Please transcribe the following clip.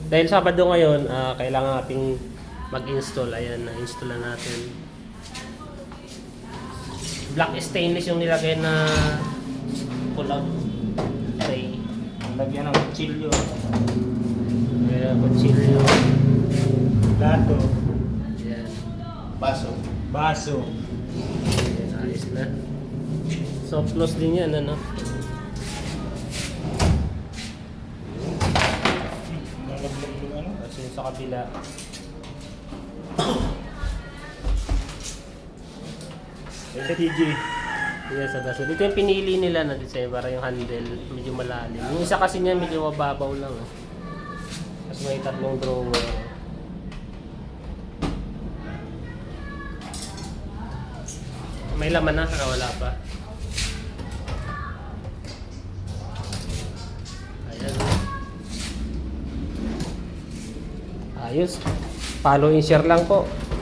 Dahil Sabado ngayon, kailangan nating mag-install. Ayan, na-install na natin. Black stainless yung nilagay na pull-out tray. Lagyan ng kutsilyo. Ayan, kutsilyo. Plato. Ayan. Baso. Baso. Ayan, ayos na. Soft close din yan, ano? Nalaglag yung ano? Tapos yung sa kabila. LTG. Yes, sa daso. Dito yung pinili nila na design para yung handle medyo malalim. Yung isa kasi niya medyo mababaw lang. Tapos may 3 drawer. May laman na, wala pa. Ayan. Ayos. Follow and share lang po.